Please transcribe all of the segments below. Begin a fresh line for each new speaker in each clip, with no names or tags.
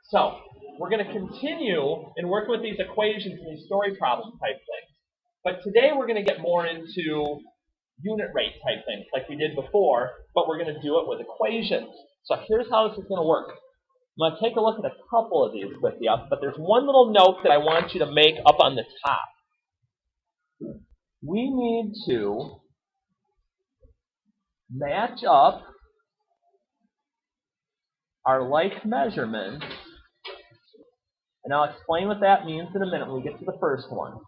So we're going to continue and work with these equations and these story problem type things. But today we're going to get more into unit rate type things like we did before, but we're going to do it with equations. So here's how this is going to work. I'm going to take a look at a couple of these with you, but there's one little note that I want you to make up on the top. We need to match up our like measurements, and I'll explain what that means in a minute when we get to the first one.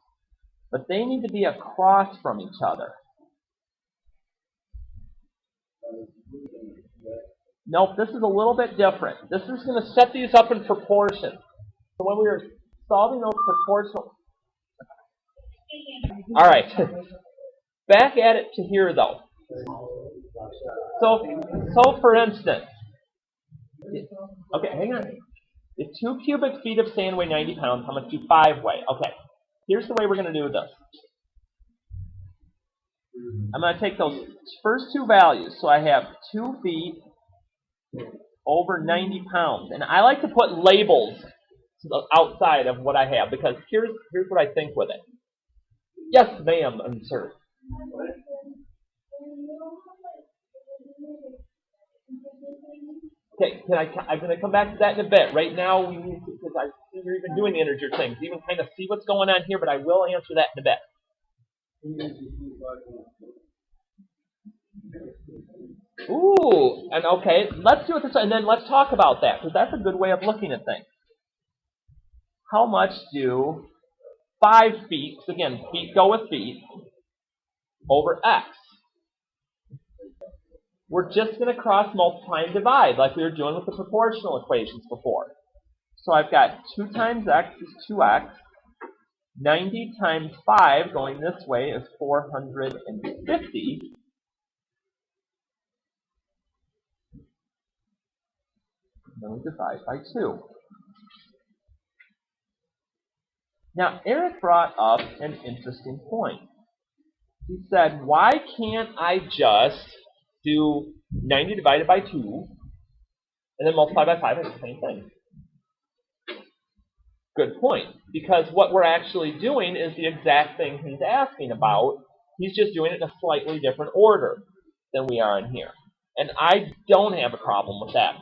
But they need to be across from each other. Nope, this is a little bit different. This is going to set these up in proportion. So when we were solving those proportional... All right. Back at it to here, though. So for instance... Okay, hang on. If 2 cubic feet of sand weigh 90 pounds, how much do 5 weigh? Okay, here's the way we're going to do this. I'm going to take those first two values. So I have 2 feet over 90 pounds. And I like to put labels to the outside of what I have, because here's what I think with it. Yes, ma'am, and sir. Okay, I'm going to come back to that in a bit. Right now, we need to, because I see you're even doing the integer things, even kind of see what's going on here, but I will answer that in a bit. Ooh, and okay, let's do it this way, and then let's talk about that, because that's a good way of looking at things. How much do 5 feet, so again, feet go with feet, over x? We're just going to cross multiply and divide like we were doing with the proportional equations before. So I've got 2 times x is 2x. 90 times 5 going this way is 450. Then we divide by 2. Now, Eric brought up an interesting point. He said, why can't I just do 90 divided by 2 and then multiply by 5 and do the same thing? Good point. Because what we're actually doing is the exact thing he's asking about. He's just doing it in a slightly different order than we are in here. And I don't have a problem with that.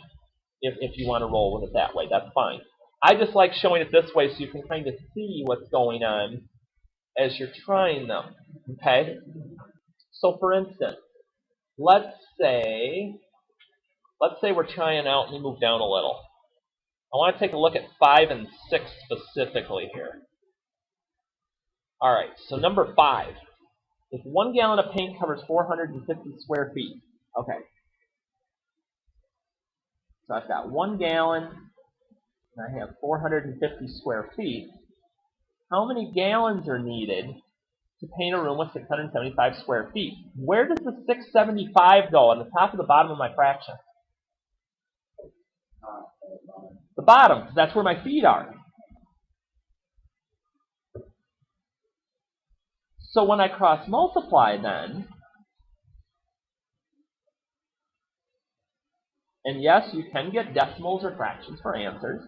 If you want to roll with it that way, that's fine. I just like showing it this way so you can kind of see what's going on as you're trying them. Okay? So for instance, let's say we're trying out, let me move down a little. I want to take a look at 5 and 6 specifically here. Alright, so number 5. If 1 gallon of paint covers 450 square feet. Okay. So I've got 1 gallon, and I have 450 square feet. How many gallons are needed to paint a room with 675 square feet? Where does the 675 go on the top or the bottom of my fraction? The bottom, because that's where my feet are. So when I cross multiply then, and yes, you can get decimals or fractions for answers,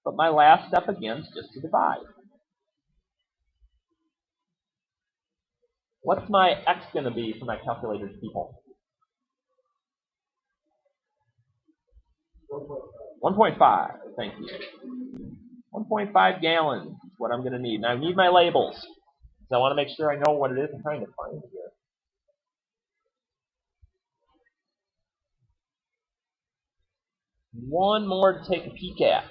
but my last step again is just to divide. What's my x going to be for my calculators, people? 1.5, thank you. 1.5 gallons is what I'm going to need. Now I need my labels, because I want to make sure I know what it is I'm trying to find here. One more to take a peek at.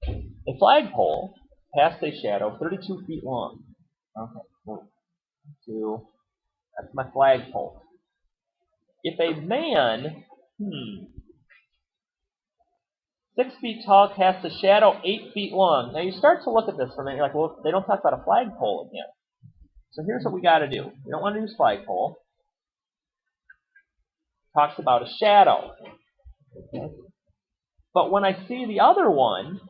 A flagpole past a shadow 32 feet long. Okay, 1, 2, that's my flagpole. If a man, 6 feet tall, casts a shadow 8 feet long. Now you start to look at this for a minute, you're like, well, they don't talk about a flagpole again. So here's what we got to do. We don't want to use flagpole. It talks about a shadow. Okay. But when I see the other one,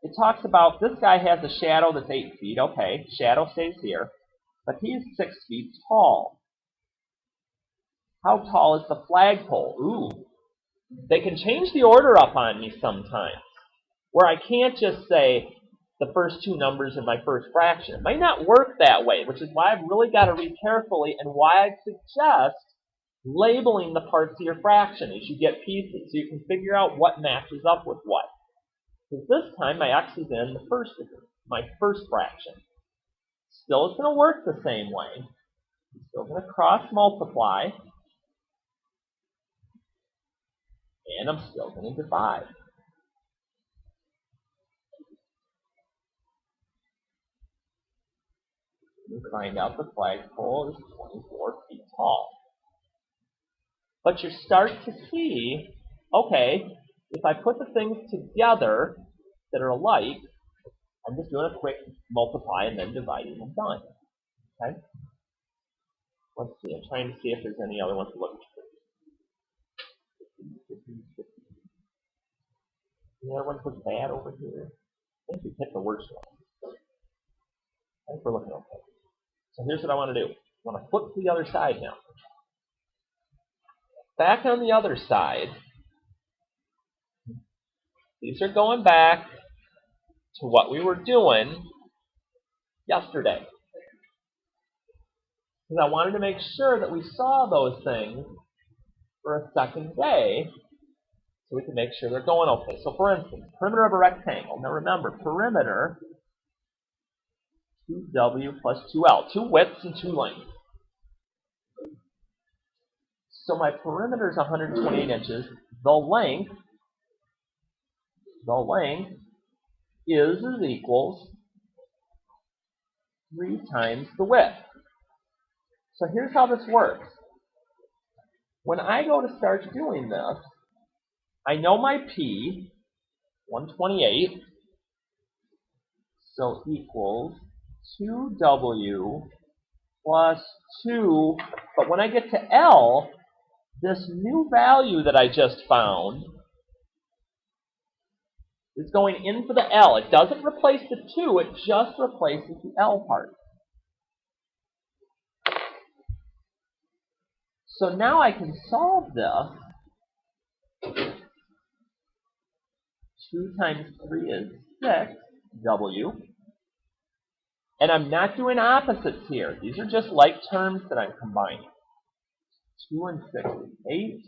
it talks about this guy has a shadow that's 8 feet. Okay, shadow stays here. But he's 6 feet tall. How tall is the flagpole? Ooh. They can change the order up on me sometimes, where I can't just say the first two numbers in my first fraction. It might not work that way, which is why I've really got to read carefully and why I suggest labeling the parts of your fraction as you get pieces so you can figure out what matches up with what. Because this time my x is in the first degree, my first fraction. Still, it's going to work the same way. I'm still going to cross multiply, and I'm still going to divide. We find out the flagpole is 24 feet tall. But you start to see, okay, if I put the things together that are alike, I'm just doing a quick multiply and then dividing and done. Okay? Let's see, I'm trying to see if there's any other ones to look at. The other ones look bad over here. I think we hit the worst one. I think we're looking okay. So here's what I want to do. I want to flip to the other side now. Back on the other side, these are going back to what we were doing yesterday. Because I wanted to make sure that we saw those things for a second day so we can make sure they're going okay. So for instance, perimeter of a rectangle. Now remember, perimeter, 2W plus 2L. 2 widths and 2 lengths. So my perimeter is 128 inches. The length is equals 3 times the width. So here's how this works. When I go to start doing this, I know my P, 128, so equals 2W plus 2, but when I get to L, this new value that I just found is going in for the L. It doesn't replace the 2, it just replaces the L part. So now I can solve this. 2 times 3 is 6W. And I'm not doing opposites here. These are just like terms that I'm combining. 2 and 6 is 8.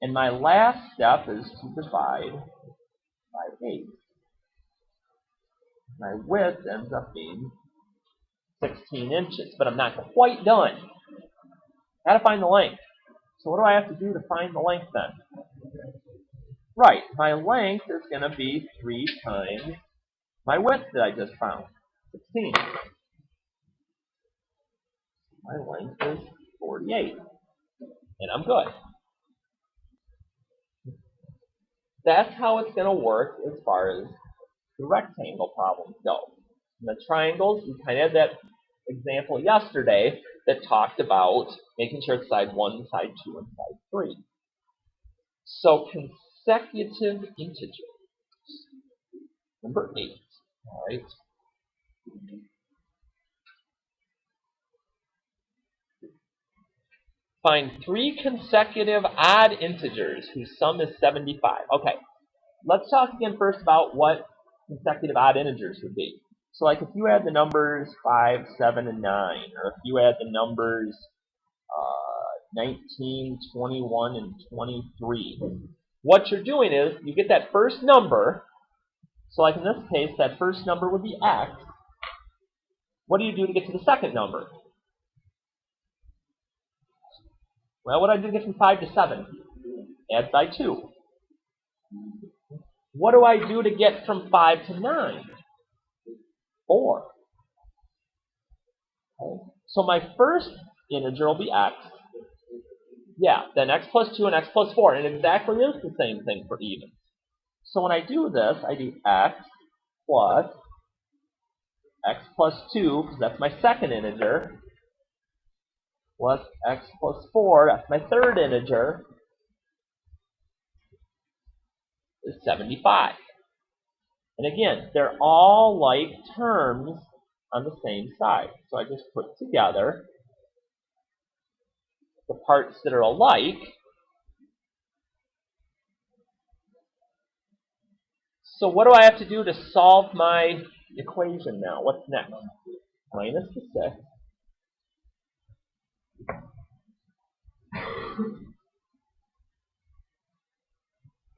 And my last step is to divide by 8. My width ends up being 16 inches, but I'm not quite done. I gotta find the length. So what do I have to do to find the length then? Right, my length is going to be 3 times my width that I just found, 16. My length is 48, and I'm good. That's how it's going to work as far as the rectangle problems go. In the triangles, we kind of had that example yesterday that talked about making sure it's side 1, side 2, and side 3. So consecutive integers. Number 8. All right. Find 3 consecutive odd integers whose sum is 75. Okay, let's talk again first about what consecutive odd integers would be. So like if you add the numbers 5, 7, and 9, or if you add the numbers 19, 21, and 23, what you're doing is you get that first number. So like in this case, that first number would be x. What do you do to get to the second number? Well, what do I do to get from 5 to 7? Add by 2. What do I do to get from 5 to 9? 4. Okay. So my first integer will be x. Yeah, then x plus 2 and x plus 4. And it exactly is the same thing for even. So when I do this, I do x plus 2, because that's my second integer, plus x plus 4, that's my third integer, is 75. And again, they're all like terms on the same side. So I just put together the parts that are alike. So what do I have to do to solve my equation now? What's next? Minus the 6.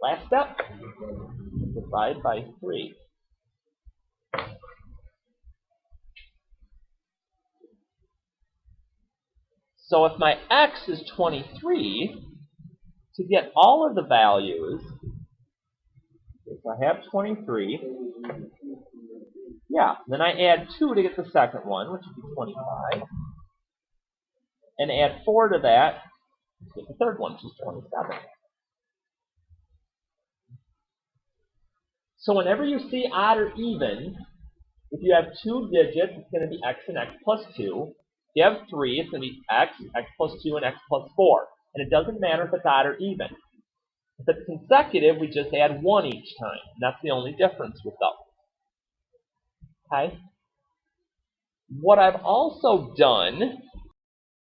Last step, divide by 3. So if my x is 23, to get all of the values, if I have 23, yeah, then I add 2 to get the second one, which would be 25, and add 4 to that to get the third one, which is 27. So whenever you see odd or even, if you have 2 digits, it's going to be x and x plus 2. If you have 3, it's going to be x, x plus 2, and x plus 4. And it doesn't matter if it's odd or even. If it's consecutive, we just add 1 each time. And that's the only difference with those. Okay? What I've also done